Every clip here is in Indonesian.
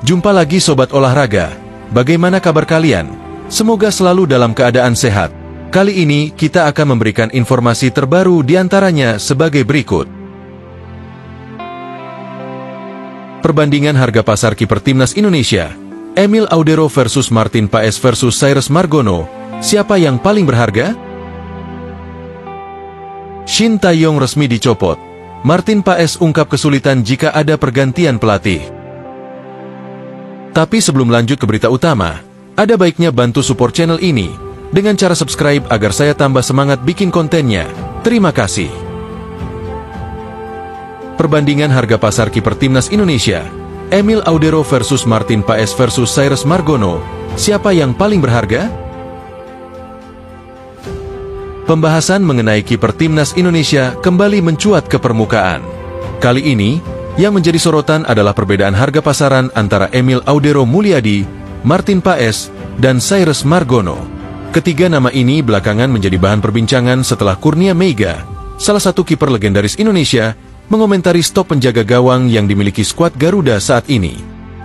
Jumpa lagi Sobat Olahraga, bagaimana kabar kalian? Semoga selalu dalam keadaan sehat. Kali ini kita akan memberikan informasi terbaru diantaranya sebagai berikut. Perbandingan harga pasar kiper Timnas Indonesia, Emil Audero versus Martin Paes versus Cyrus Margono, siapa yang paling berharga? Shin Tae-yong resmi dicopot, Martin Paes ungkap kesulitan jika ada pergantian pelatih. Tapi sebelum lanjut ke berita utama, ada baiknya bantu support channel ini dengan cara subscribe agar saya tambah semangat bikin kontennya. Terima kasih. Perbandingan harga pasar kiper Timnas Indonesia, Emil Audero versus Martin Paes versus Cyrus Margono, siapa yang paling berharga? Pembahasan mengenai kiper Timnas Indonesia kembali mencuat ke permukaan. Kali ini, yang menjadi sorotan adalah perbedaan harga pasaran antara Emil Audero Mulyadi, Martin Paes, dan Cyrus Margono. Ketiga nama ini belakangan menjadi bahan perbincangan setelah Kurnia Meiga, salah satu kiper legendaris Indonesia, mengomentari stok penjaga gawang yang dimiliki skuad Garuda saat ini.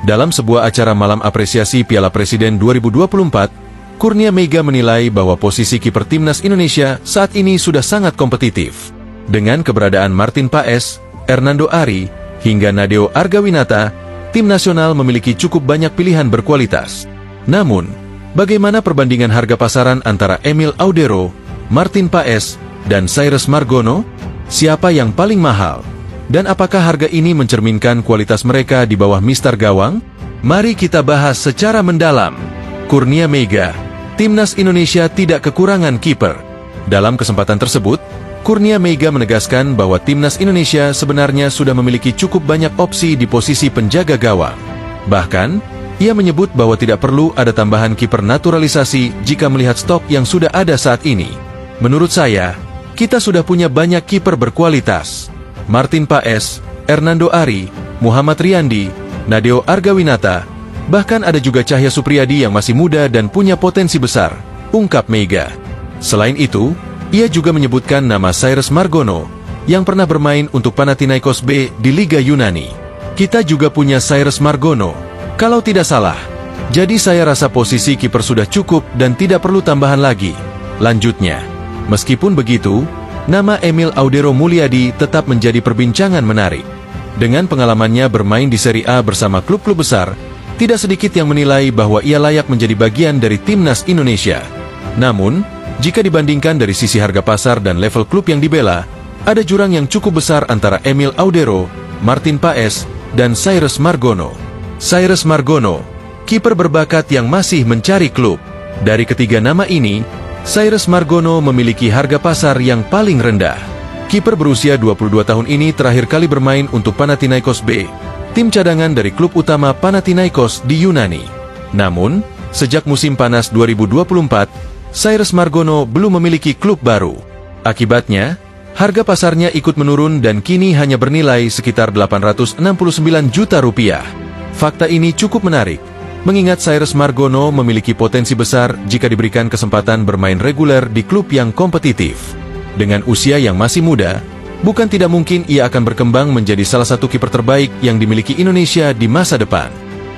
Dalam sebuah acara malam apresiasi Piala Presiden 2024, Kurnia Meiga menilai bahwa posisi kiper Timnas Indonesia saat ini sudah sangat kompetitif. Dengan keberadaan Martin Paes, Hernando Ari, hingga Nadeo Argawinata, tim nasional memiliki cukup banyak pilihan berkualitas. Namun, bagaimana perbandingan harga pasaran antara Emil Audero, Martin Paes, dan Cyrus Margono? Siapa yang paling mahal? Dan apakah harga ini mencerminkan kualitas mereka di bawah Mister Gawang? Mari kita bahas secara mendalam. Kurnia Meiga, Timnas Indonesia tidak kekurangan kiper. Dalam kesempatan tersebut, Kurnia Meiga menegaskan bahwa Timnas Indonesia sebenarnya sudah memiliki cukup banyak opsi di posisi penjaga gawang. Bahkan, ia menyebut bahwa tidak perlu ada tambahan kiper naturalisasi jika melihat stok yang sudah ada saat ini. Menurut saya, kita sudah punya banyak kiper berkualitas. Martin Paes, Hernando Ari, Muhammad Riyandi, Nadeo Argawinata, bahkan ada juga Cahya Supriyadi yang masih muda dan punya potensi besar, ungkap Meiga. Selain itu, ia juga menyebutkan nama Cyrus Margono, yang pernah bermain untuk Panathinaikos B di Liga Yunani. Kita juga punya Cyrus Margono, kalau tidak salah. Jadi saya rasa posisi kiper sudah cukup dan tidak perlu tambahan lagi. Lanjutnya, meskipun begitu, nama Emil Audero Mulyadi tetap menjadi perbincangan menarik. Dengan pengalamannya bermain di Serie A bersama klub-klub besar, tidak sedikit yang menilai bahwa ia layak menjadi bagian dari Timnas Indonesia. Namun, jika dibandingkan dari sisi harga pasar dan level klub yang dibela, ada jurang yang cukup besar antara Emil Audero, Martin Paes, dan Cyrus Margono. Cyrus Margono, kiper berbakat yang masih mencari klub. Dari ketiga nama ini, Cyrus Margono memiliki harga pasar yang paling rendah. Kiper berusia 22 tahun ini terakhir kali bermain untuk Panathinaikos B, tim cadangan dari klub utama Panathinaikos di Yunani. Namun, sejak musim panas 2024, Cyrus Margono belum memiliki klub baru. Akibatnya, harga pasarnya ikut menurun dan kini hanya bernilai sekitar 869 juta rupiah. Fakta ini cukup menarik, mengingat Cyrus Margono memiliki potensi besar jika diberikan kesempatan bermain reguler di klub yang kompetitif. Dengan usia yang masih muda, bukan tidak mungkin ia akan berkembang menjadi salah satu kiper terbaik yang dimiliki Indonesia di masa depan.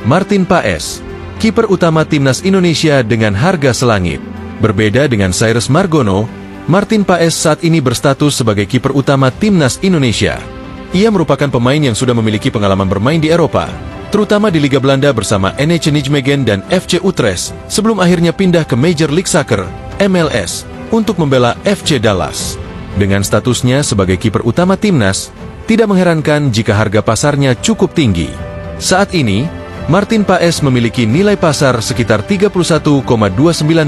Martin Paes, kiper utama Timnas Indonesia dengan harga selangit. Berbeda dengan Cyrus Margono, Martin Paes saat ini berstatus sebagai kiper utama Timnas Indonesia. Ia merupakan pemain yang sudah memiliki pengalaman bermain di Eropa, terutama di Liga Belanda bersama NEC Nijmegen dan FC Utrecht, sebelum akhirnya pindah ke Major League Soccer, MLS, untuk membela FC Dallas. Dengan statusnya sebagai kiper utama Timnas, tidak mengherankan jika harga pasarnya cukup tinggi. Saat ini, Martin Paes memiliki nilai pasar sekitar 31,29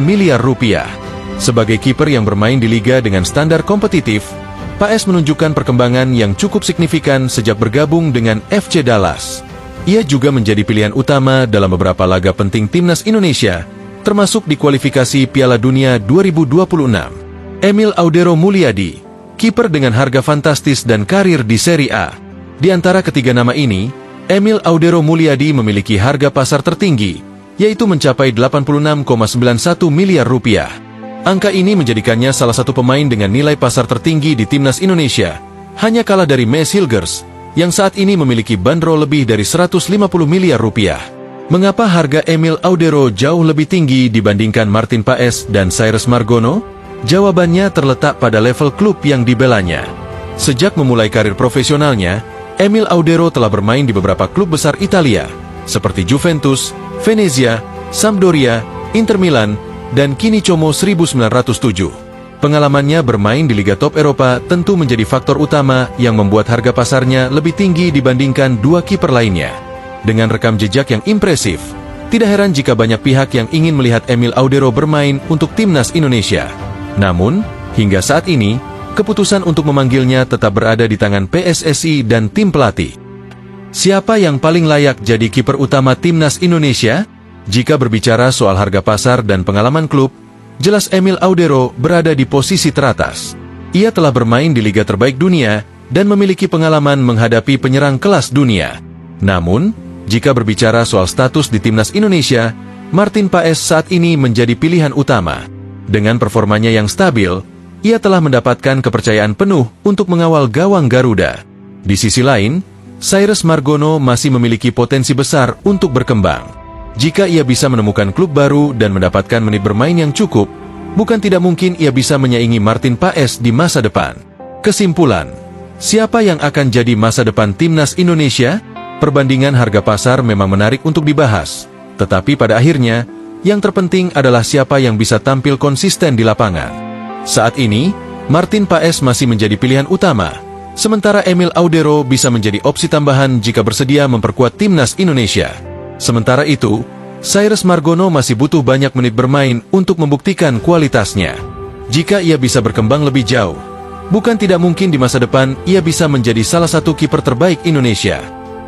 miliar rupiah. Sebagai kiper yang bermain di liga dengan standar kompetitif, Paes menunjukkan perkembangan yang cukup signifikan sejak bergabung dengan FC Dallas. Ia juga menjadi pilihan utama dalam beberapa laga penting Timnas Indonesia, termasuk di kualifikasi Piala Dunia 2026. Emil Audero Mulyadi, kiper dengan harga fantastis dan karir di Serie A. Di antara ketiga nama ini, Emil Audero Mulyadi memiliki harga pasar tertinggi, yaitu mencapai 86,91 miliar rupiah. Angka ini menjadikannya salah satu pemain dengan nilai pasar tertinggi di Timnas Indonesia, hanya kalah dari Mees Hilgers, yang saat ini memiliki bandrol lebih dari 150 miliar rupiah. Mengapa harga Emil Audero jauh lebih tinggi dibandingkan Martin Paes dan Cyrus Margono? Jawabannya terletak pada level klub yang dibelanya. Sejak memulai karir profesionalnya, Emil Audero telah bermain di beberapa klub besar Italia, seperti Juventus, Venezia, Sampdoria, Inter Milan, dan kini Como 1907. Pengalamannya bermain di Liga Top Eropa tentu menjadi faktor utama yang membuat harga pasarnya lebih tinggi dibandingkan dua kiper lainnya. Dengan rekam jejak yang impresif, tidak heran jika banyak pihak yang ingin melihat Emil Audero bermain untuk timnas Indonesia. Namun, hingga saat ini, keputusan untuk memanggilnya tetap berada di tangan PSSI dan tim pelatih. Siapa yang paling layak jadi kiper utama timnas Indonesia? Jika berbicara soal harga pasar dan pengalaman klub, jelas Emil Audero berada di posisi teratas. Ia telah bermain di liga terbaik dunia dan memiliki pengalaman menghadapi penyerang kelas dunia. Namun, jika berbicara soal status di timnas Indonesia, Martin Paes saat ini menjadi pilihan utama. Dengan performanya yang stabil, ia telah mendapatkan kepercayaan penuh untuk mengawal gawang Garuda. Di sisi lain, Cyrus Margono masih memiliki potensi besar untuk berkembang. Jika ia bisa menemukan klub baru dan mendapatkan menit bermain yang cukup, bukan tidak mungkin ia bisa menyaingi Martin Paes di masa depan. Kesimpulan, siapa yang akan jadi masa depan timnas Indonesia? Perbandingan harga pasar memang menarik untuk dibahas, tetapi pada akhirnya, yang terpenting adalah siapa yang bisa tampil konsisten di lapangan. Saat ini, Martin Paes masih menjadi pilihan utama, sementara Emil Audero bisa menjadi opsi tambahan jika bersedia memperkuat timnas Indonesia. Sementara itu, Cyrus Margono masih butuh banyak menit bermain untuk membuktikan kualitasnya. Jika ia bisa berkembang lebih jauh, bukan tidak mungkin di masa depan ia bisa menjadi salah satu kiper terbaik Indonesia.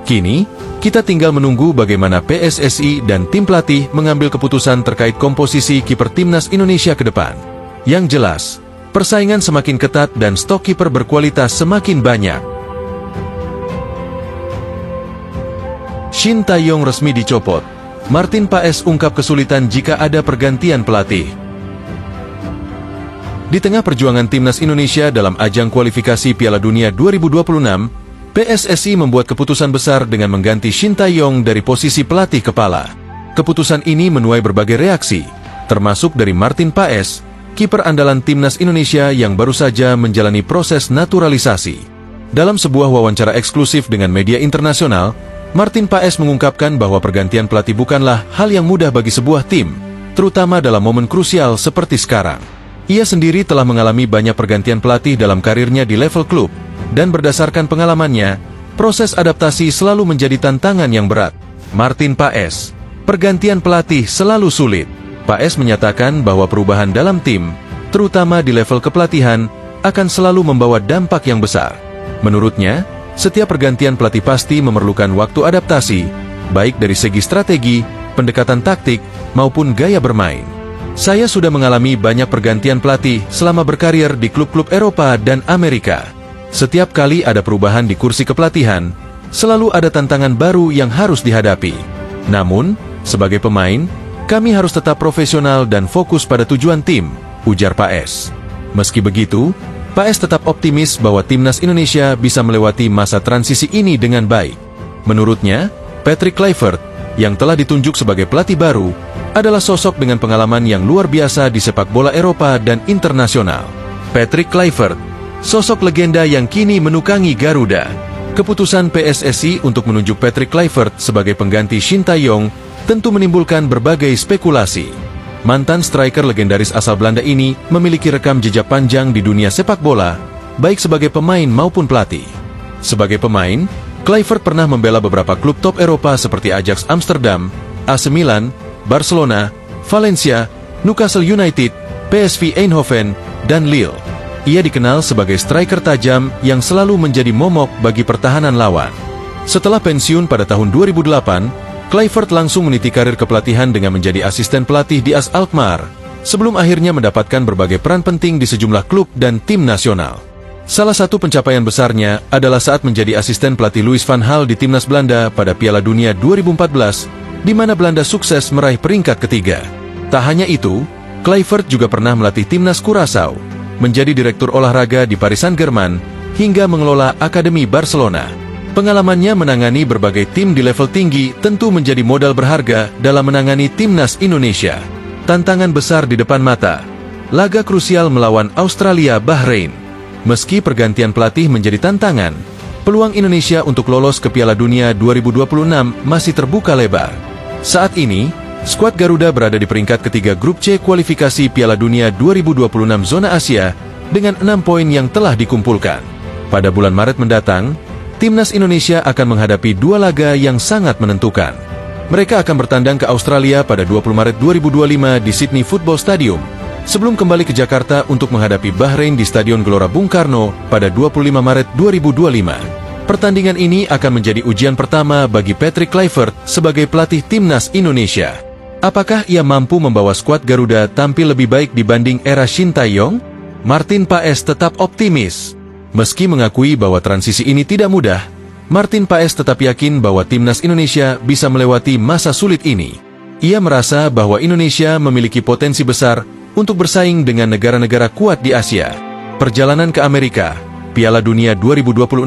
Kini, kita tinggal menunggu bagaimana PSSI dan tim pelatih mengambil keputusan terkait komposisi kiper timnas Indonesia ke depan. Yang jelas, persaingan semakin ketat dan stok kiper berkualitas semakin banyak. Shin Tae-yong resmi dicopot. Martin Paes ungkap kesulitan jika ada pergantian pelatih. Di tengah perjuangan timnas Indonesia dalam ajang kualifikasi Piala Dunia 2026, PSSI membuat keputusan besar dengan mengganti Shin Tae-yong dari posisi pelatih kepala. Keputusan ini menuai berbagai reaksi, termasuk dari Martin Paes, kiper andalan timnas Indonesia yang baru saja menjalani proses naturalisasi. Dalam sebuah wawancara eksklusif dengan media internasional, Martin Paes mengungkapkan bahwa pergantian pelatih bukanlah hal yang mudah bagi sebuah tim, terutama dalam momen krusial seperti sekarang. Ia sendiri telah mengalami banyak pergantian pelatih dalam karirnya di level klub, dan berdasarkan pengalamannya, proses adaptasi selalu menjadi tantangan yang berat. Martin Paes, pergantian pelatih selalu sulit. Paes menyatakan bahwa perubahan dalam tim, terutama di level kepelatihan, akan selalu membawa dampak yang besar. Menurutnya, setiap pergantian pelatih pasti memerlukan waktu adaptasi, baik dari segi strategi, pendekatan taktik, maupun gaya bermain. Saya sudah mengalami banyak pergantian pelatih selama berkarir di klub-klub Eropa dan Amerika. Setiap kali ada perubahan di kursi kepelatihan, selalu ada tantangan baru yang harus dihadapi. Namun, sebagai pemain, kami harus tetap profesional dan fokus pada tujuan tim, ujar Paes. Meski begitu, Paes tetap optimis bahwa timnas Indonesia bisa melewati masa transisi ini dengan baik. Menurutnya, Patrick Kluivert, yang telah ditunjuk sebagai pelatih baru, adalah sosok dengan pengalaman yang luar biasa di sepak bola Eropa dan internasional. Patrick Kluivert, sosok legenda yang kini menukangi Garuda. Keputusan PSSI untuk menunjuk Patrick Kluivert sebagai pengganti Shin Tae-yong tentu menimbulkan berbagai spekulasi. Mantan striker legendaris asal Belanda ini memiliki rekam jejak panjang di dunia sepak bola, baik sebagai pemain maupun pelatih. Sebagai pemain, Kluivert pernah membela beberapa klub top Eropa seperti Ajax Amsterdam, AC Milan, Barcelona, Valencia, Newcastle United, PSV Eindhoven, dan Lille. Ia dikenal sebagai striker tajam yang selalu menjadi momok bagi pertahanan lawan. Setelah pensiun pada tahun 2008, Kluivert langsung meniti karir kepelatihan dengan menjadi asisten pelatih di AS Alkmaar, sebelum akhirnya mendapatkan berbagai peran penting di sejumlah klub dan tim nasional. Salah satu pencapaian besarnya adalah saat menjadi asisten pelatih Louis van Gaal di timnas Belanda pada Piala Dunia 2014, di mana Belanda sukses meraih peringkat ketiga. Tak hanya itu, Kluivert juga pernah melatih timnas Curaçao, menjadi direktur olahraga di Paris Saint-Germain, hingga mengelola Akademi Barcelona. Pengalamannya menangani berbagai tim di level tinggi tentu menjadi modal berharga dalam menangani timnas Indonesia. Tantangan besar di depan mata. Laga krusial melawan Australia Bahrain. Meski pergantian pelatih menjadi tantangan, peluang Indonesia untuk lolos ke Piala Dunia 2026 masih terbuka lebar. Saat ini, skuad Garuda berada di peringkat ketiga Grup C kualifikasi Piala Dunia 2026 zona Asia dengan 6 poin yang telah dikumpulkan. Pada bulan Maret mendatang, Timnas Indonesia akan menghadapi 2 laga yang sangat menentukan. Mereka akan bertandang ke Australia pada 20 Maret 2025 di Sydney Football Stadium, sebelum kembali ke Jakarta untuk menghadapi Bahrain di Stadion Gelora Bung Karno pada 25 Maret 2025. Pertandingan ini akan menjadi ujian pertama bagi Patrick Kluivert sebagai pelatih Timnas Indonesia. Apakah ia mampu membawa skuad Garuda tampil lebih baik dibanding era Shin Tae-yong? Martin Paes tetap optimis. Meski mengakui bahwa transisi ini tidak mudah, Martin Paes tetap yakin bahwa Timnas Indonesia bisa melewati masa sulit ini. Ia merasa bahwa Indonesia memiliki potensi besar untuk bersaing dengan negara-negara kuat di Asia. Perjalanan ke Amerika, Piala Dunia 2026,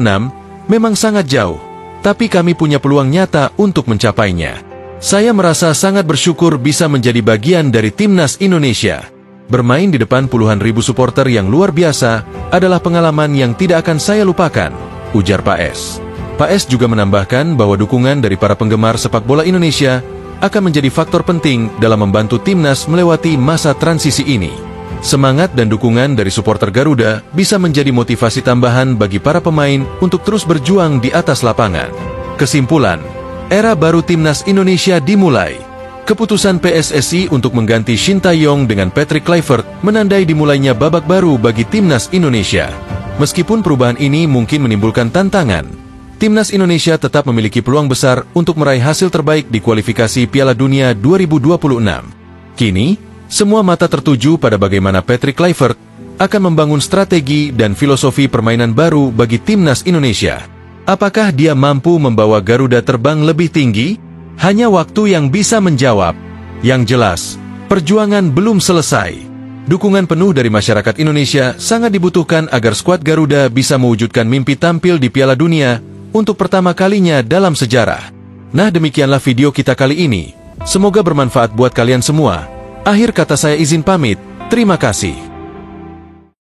memang sangat jauh, tapi kami punya peluang nyata untuk mencapainya. Saya merasa sangat bersyukur bisa menjadi bagian dari Timnas Indonesia. Bermain di depan puluhan ribu supporter yang luar biasa adalah pengalaman yang tidak akan saya lupakan, ujar Paes. Paes juga menambahkan bahwa dukungan dari para penggemar sepak bola Indonesia akan menjadi faktor penting dalam membantu timnas melewati masa transisi ini. Semangat dan dukungan dari supporter Garuda bisa menjadi motivasi tambahan bagi para pemain untuk terus berjuang di atas lapangan. Kesimpulan, era baru Timnas Indonesia dimulai. Keputusan PSSI untuk mengganti Shin Tae-yong dengan Patrick Kluivert menandai dimulainya babak baru bagi Timnas Indonesia. Meskipun perubahan ini mungkin menimbulkan tantangan, Timnas Indonesia tetap memiliki peluang besar untuk meraih hasil terbaik di kualifikasi Piala Dunia 2026. Kini, semua mata tertuju pada bagaimana Patrick Kluivert akan membangun strategi dan filosofi permainan baru bagi Timnas Indonesia. Apakah dia mampu membawa Garuda terbang lebih tinggi? Hanya waktu yang bisa menjawab. Yang jelas, perjuangan belum selesai. Dukungan penuh dari masyarakat Indonesia sangat dibutuhkan agar skuad Garuda bisa mewujudkan mimpi tampil di Piala Dunia untuk pertama kalinya dalam sejarah. Nah, demikianlah video kita kali ini. Semoga bermanfaat buat kalian semua. Akhir kata saya izin pamit. Terima kasih.